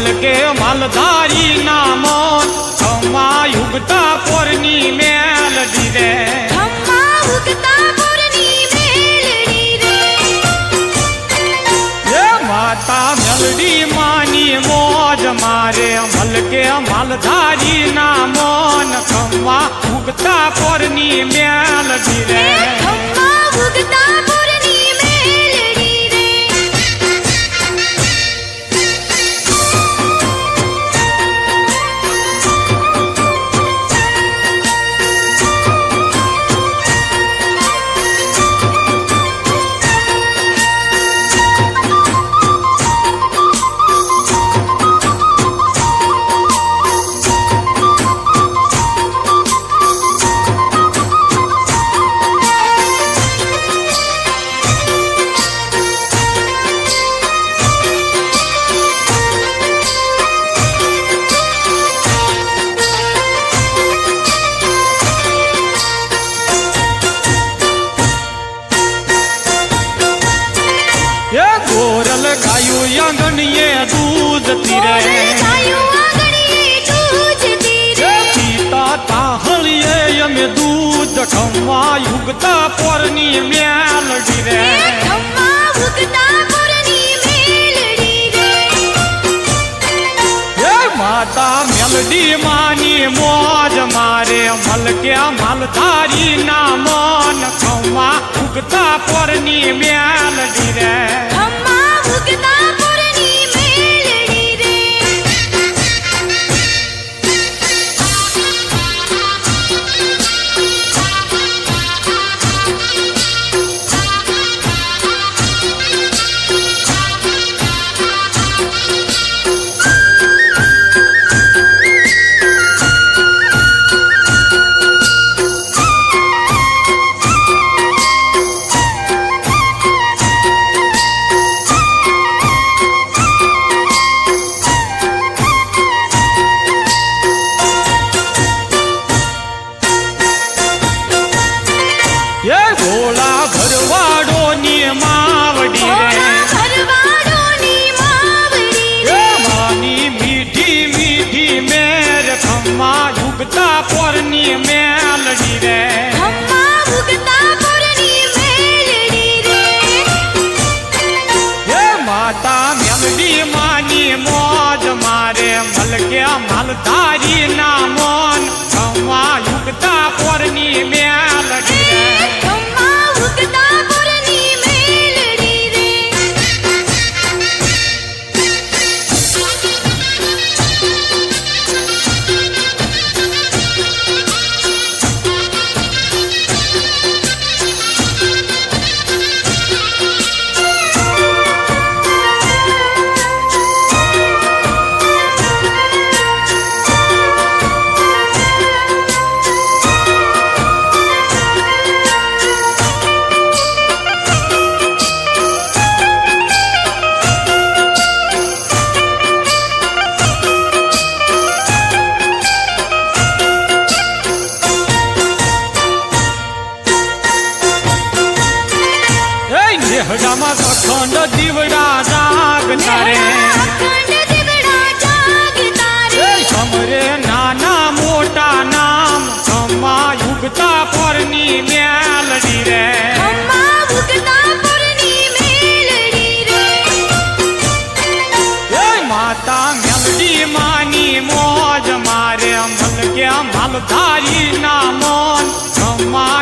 મલકે માલધારી ના મોન ખમ્મા યુગતા પોરની મેલડી રે ખમ્મા ઉગતા પોરની મેલડી રે એ માતા મેલડી માની મોજ મારે મલકે માલધારી ના મોન ખમ્મા ઉગતા પોરની મેલડી રે ખમ્મા ઉગતા પોરની મેલડી રે ગોરલ ગાયું આંગણીએ દૂધ તીરે ગાયું આંગણીએ દૂધ તીરે પીતા તાહળીએ અમે દૂધ ખમ્મા યુગતા પોરની મેલડી રે ખમ્મા ઉગતા પોરની મેલડી રે એ માતા મેલડી માની મોજ મારે મલક્યા માલધારી ના મન ખમ્મા ઉગતા પોરની મેલડી રે ખમ્મા ઉગતા પોરની મેલડી રે એ ગોળા ભરવાડોની માવડી રે ભરવાડોની માવડી એ માની મીઠી મીઠી મેર ખમ્મા યુગતા પોરની મેલડી રે ખમ્મા ઉગતા પોરની મેલડી રે એ માતા મેલડી માની મોજ મારે મલક્યા માલધારી ના મોન ખમ્મા યુગતા પોરની મેલડી રે ખમ્મા ઉગતા પોરની મેલડી રે નેહડામાં અખંડ દીવડા જાગતા રે અખંડ દીવડા જાગતા રે સમરે નાના મોટા નામ ખમ્મા યુગતા પોરની મેલડી રે ખમ્મા ઉગતા પોરની મેલડી રે એ માતા મેલડી માની મોજ મારે મલક્યા માલધારી ના મોન ખમ્મા